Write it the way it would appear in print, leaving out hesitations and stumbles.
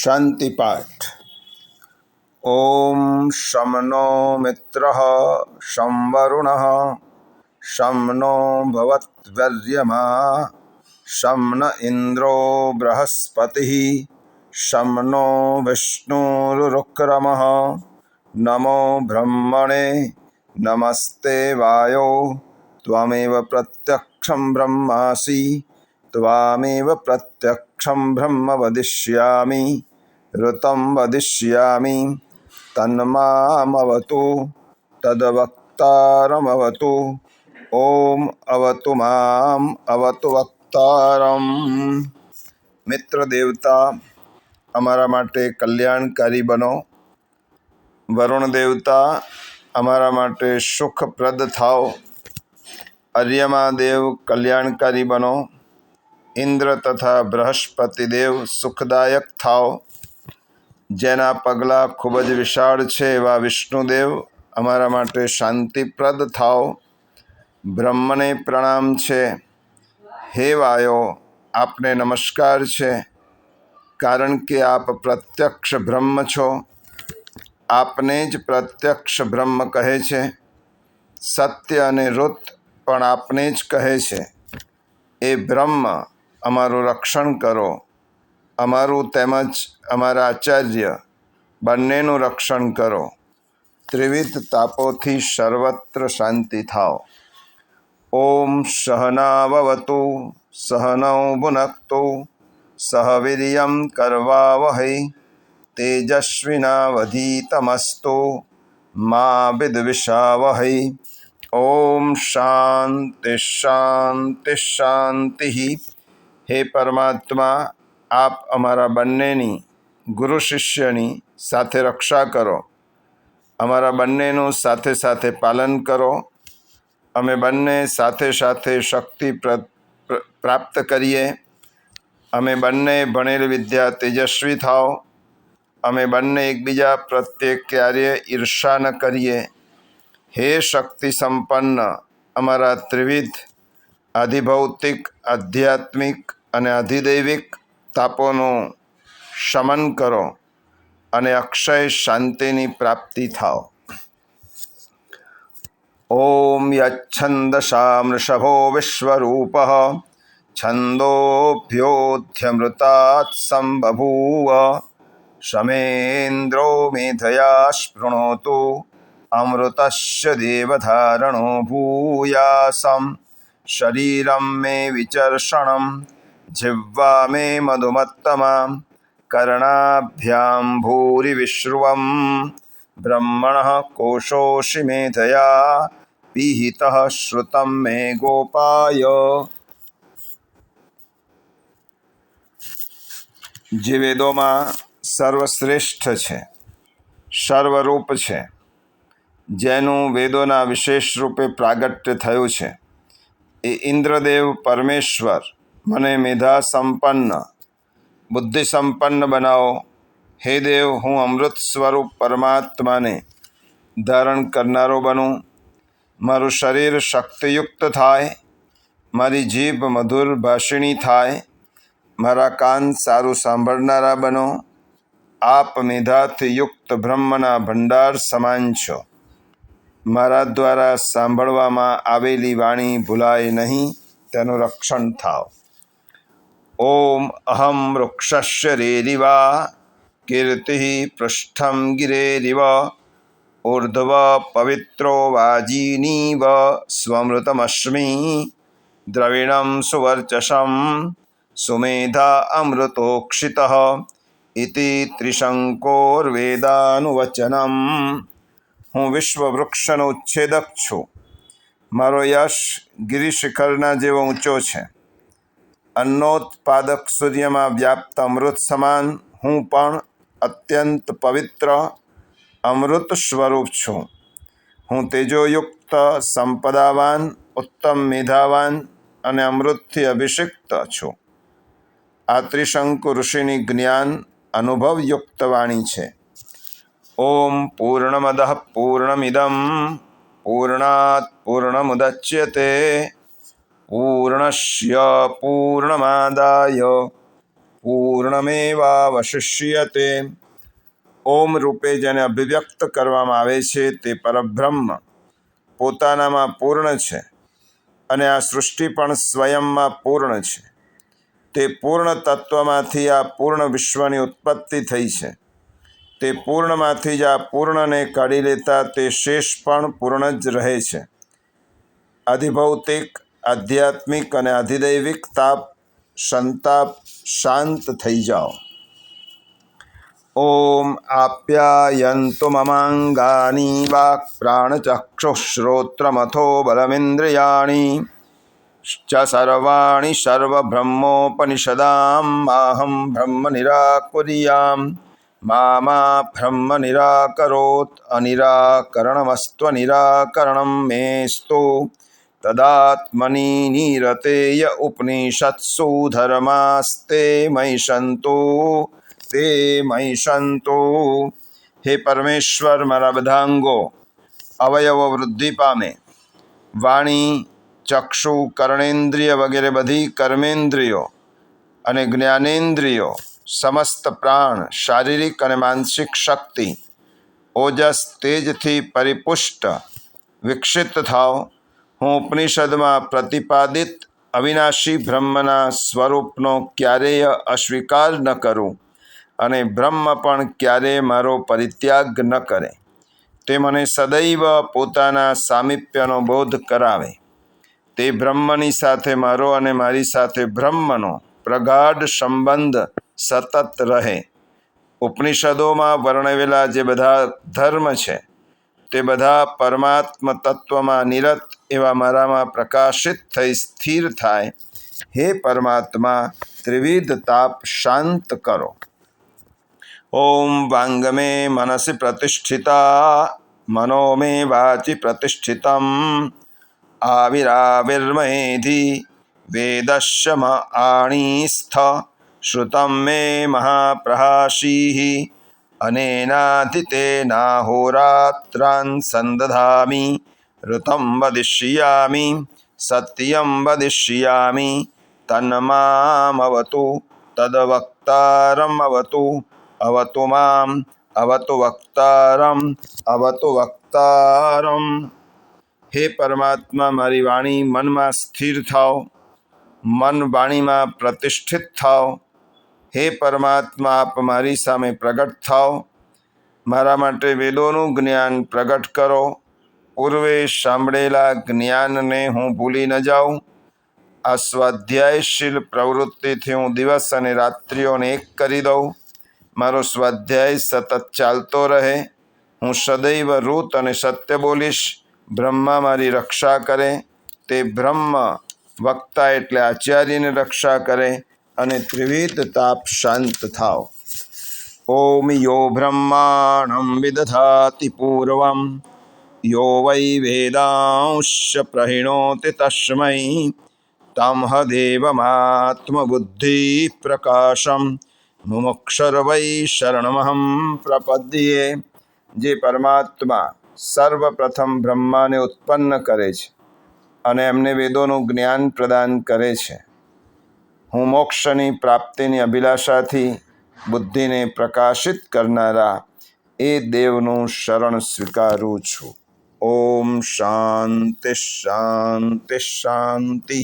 शांति पाठ। ओम शं नो मित्रः शं वरुणः शं नो भवत्वर्यमा शं न इंद्रो बृहस्पतिः शं नो विष्णुरुक्रमः। नमो ब्रह्मणे नमस्ते वायो त्वमेव प्रत्यक्षं ब्रह्मासि त्वामेव प्रत्यक्षं ब्रह्म वदिष्यामि ऋतं वदिष्यामि तन्मामवतु तद्वक्तारमवतु। ओम अवतु माम अवतु वक्तारम। मित्र देवता અમારા માટે કલ્યાણકારી બનો। વરુણ દેવતા અમારા માટે સુખપ્રદ થાઓ। અર્યમા દેવ કલ્યાણકારી બનો। ઇન્દ્ર તથા બૃહસ્પતિ દેવ સુખદાયક થાઓ। જેના પગલાં ખૂબ જ વિશાળ છે એવા વિષ્ણુદેવ અમારા માટે શાંતિપ્રદ થાઓ। બ્રહ્મને પ્રણામ છે। હે વાયો, આપને નમસ્કાર છે, કારણ કે આપ પ્રત્યક્ષ બ્રહ્મ છો। આપને જ પ્રત્યક્ષ બ્રહ્મ કહે છે। સત્ય અને ઋત પણ આપને જ કહે છે। એ બ્રહ્મ અમારું રક્ષણ કરો। અમારું તેમજ અમારા આચાર્ય બંનેનું રક્ષણ કરો। ત્રિવિધ તાપોથી સર્વત્ર શાંતિ થાઓ। ઓમ સહનાવવતુ સહનૌ ભુનક્તુ સહ વીર્યં કરવાવહૈ તેજસ્વિનાવધીતમસ્તુ મા વિદ્વિષાવહૈ। ઓમ શાંતિ શાંતિ શાંતિ। હે પરમાત્મા, આપ અમારા બંનેની ગુરુ શિષ્યની સાથે રક્ષા કરો। અમારા બંનેનું સાથે સાથે પાલન કરો। અમે બંને સાથે સાથે શક્તિ પ્રાપ્ત કરીએ। અમે બંને ભણેલ વિદ્યા તેજસ્વી થાઓ। અમે બંને એકબીજા પ્રત્યે ક્યારેય ઈર્ષા ન કરીએ। હે શક્તિ સંપન્ન અમારા ત્રિવિધ આધિભૌતિક, આધ્યાત્મિક અને અધિદૈવિક તાપોનું શમન કરો અને અક્ષય શાંતિની પ્રાપ્તિ થાઓ। ઓમ યચ્છંદસા વૃષભો વિશ્વરૂપઃ છંદોભ્યોऽધ્યમૃતાત્ સંબભૂવ શમેન્દ્રો મેધયા સ્પૃણોતુ અમૃતસ્ય દેવધારણો ભૂયાસં શરીરં મે વિચર્ષણં જીહ્વા મે મધુમત્તમા કર્ણાભ્યાં ભૂરિવિશ્રુવં બ્રહ્મણઃ કોશોષિ મેધયા પીહિતઃ શ્રુतं મે ગોપાય। જે વેદોમાં સર્વશ્રેષ્ઠ છે, સર્વરૂપ છે, જેનું વેદોના વિશેષ રૂપે પ્રાગટ્ય થયું છે, એ ઇન્દ્રદેવ પરમેશ્વર મને મેધા સંપન્ન, બુદ્ધિ સંપન્ન બનાવો। હે દેવ, હું અમૃત સ્વરૂપ પરમાત્માને ધારણ કરનારો બનું। મારું શરીર શક્તિયુક્ત થાય। મારી જીભ મધુર ભાષિણી થાય। મારા કાન સારું સાંભળનારા બનો। આપ મેધાથી યુક્ત બ્રહ્મના ભંડાર સમાન છો। મારા દ્વારા સાંભળવામાં આવેલી વાણી ભૂલાય નહીં, તેનું રક્ષણ થાઓ। ઓમ અહમ વૃક્ષસ્ય રેરિવા કીર્તિ પૃષ્ઠં ગિરેરિવ ઊર્ધ્વ પવિત્રો વાજીનીવ સ્વમૃતમસ્મિ દ્રવિણં સુવર્ચસં સુમેધા અમૃતોક્ષિતઃ ઇતિ ત્રિશંકોર્વેદાનુવચનમ। હું વિશ્વવૃક્ષનો ઉચ્છેદક છું। મારો યશ ગિરિશિખરના જેવો ઊંચો છે। અન્નોત્પાદક સૂર્યમાં વ્યાપ્ત અમૃત સમાન હું પણ અત્યંત પવિત્ર અમૃત સ્વરૂપ છું। હું તેજોયુક્ત, સંપદાવાન, ઉત્તમ મેધાવાન અને અમૃતથી અભિષિક્ત છું। આ ત્રિશંકુ ઋષિની જ્ઞાન અનુભવયુક્ત વાણી છે। ઓમ પૂર્ણમદઃ પૂર્ણમિદં પૂર્ણાત પૂર્ણમુદચ્યતે પૂર્ણસ્ય પૂર્ણમાદાય પૂર્ણમેવાવશિષ્યતે. ઓમ રૂપે જેને અભિવ્યક્ત કરવામાં આવે છે તે પરબ્રહ્મ પોતાનામાં પૂર્ણ છે અને આ સૃષ્ટિ પણ સ્વયંમાં પૂર્ણ છે. તે પૂર્ણ તત્વમાંથી આ પૂર્ણ વિશ્વની ઉત્પત્તિ થઈ છે. તે પૂર્ણમાંથી જ આ પૂર્ણને કાઢી લેતા તે શેષ પણ પૂર્ણ જ રહે છે. આધિભૌતિક, આધ્યાત્મિક અને આધિદૈવિક તાપ, સંતાપ શાંત થઈ જાઓ. ઓમ આપ્યાયન્તુ મમાંગાની વાક્ પ્રાણચક્ષુશ્રોત્રમથો બલમિન્દ્રિયાણિ ચ સર્વાણિ સર્વબ્રહ્મોપનિષદાં માહં બ્રહ્મ નિરાકુર્યામ મા બ્રહ્મ નિરાકરોત અનિરાકરણમસ્ત્વનિરાકરણં મેસ્તુ તદાત્મનિ નિરતેય ઉપનિષત્સુ ધર્માસ્તે મયि સંતુ તે મયि સંતુ. હે પરમેશ્વર, મારા બધા અંગો અવયવો વૃદ્ધિ પામે. વાણી, ચક્ષુ, કર્ણેન્દ્રિય વગેરે બધી કર્મેન્દ્રિયો અને જ્ઞાનેન્દ્રિયો, સમસ્ત પ્રાણ, શારીરિક અને માનસિક શક્તિ, ઓજસ તેજથી પરિપુષ્ટ વિકસિત થાવ. હું ઉપનિષદમાં પ્રતિપાદિત અવિનાશી બ્રહ્મના સ્વરૂપનો ક્યારેય અસ્વીકાર ન કરું અને બ્રહ્મ પણ ક્યારેય મારો પરિત્યાગ ન કરે. તે મને સદૈવ પોતાના સામીપ્યનો બોધ કરાવે. તે બ્રહ્મની સાથે મારો અને મારી સાથે બ્રહ્મનો પ્રગાઢ સંબંધ સતત રહે. ઉપનિષદોમાં વર્ણવેલા જે બધા ધર્મ છે તે બધા પરમાત્મ તત્વમાં નિરત એવા મારામાં પ્રકાશિત થઈ સ્થિર થાય. હે પરમાત્મા, ત્રિવિધ તાપ શાંત કરો. ઓમ વાંગમે મનસી પ્રતિષ્ઠિતા મનો મે વાચી પ્રતિષ્ઠિતમ આવિરાવિર્મયેધિ વેદસ્ય આણીસ્થ શ્રુતમ મે મહાપ્રહાસીઃ અનેનાધિતેનાહોરાત્રાન સંદધામિ ઋતમ વદિષ્યામિ સત્યમ વદિષ્યામિ તન્મામવતુ તદ્વક્તારમ અવતુ અવતુ મામ અવતુ વક્તારમ અવતુ વક્તારમ. હે પરમાત્મા, મારી વાણી મનમાં સ્થિર થાવ, મન વાણીમાં પ્રતિષ્ઠિત થાવ. હે પરમાત્મા, આપ મારી સામે પ્રગટ થાવ. મારા માટે વેદોનું જ્ઞાન પ્રગટ કરો. પૂર્વે સાંભળેલા જ્ઞાનને હું ભૂલી ન જાઉં. આ સ્વાધ્યાયશીલ પ્રવૃત્તિથી હું દિવસ અને રાત્રિઓને એક કરી દઉં. મારો સ્વાધ્યાય સતત ચાલતો રહે. હું સદૈવ ઋત અને સત્ય બોલીશ. બ્રહ્મા મારી રક્ષા કરે. તે બ્રહ્મ વક્તા એટલે આચાર્યની રક્ષા કરે અને ત્રિવિધ તાપ શાંત થાવ. ઓમ યો બ્રહ્માણં વિદધાતિ પૂર્વં યો વૈ વેદાંશ્ચ પ્રહિણોતિ તસ્મૈ તમહદેવમાત્મબુદ્ધિ પ્રકાશમ મુમુક્ષુર વૈ શરણમહં પ્રપદ્યે. જે પરમાત્મા સર્વપ્રથમ બ્રહ્માને ઉત્પન્ન કરે છે અને એમને વેદોનું જ્ઞાન પ્રદાન કરે છે. હું મોક્ષની પ્રાપ્તિની અભિલાષાથી બુદ્ધિને પ્રકાશિત કરનારા એ દેવનું શરણ સ્વીકારું છું. ઓમ શાંતિ શાંતિ શાંતિ.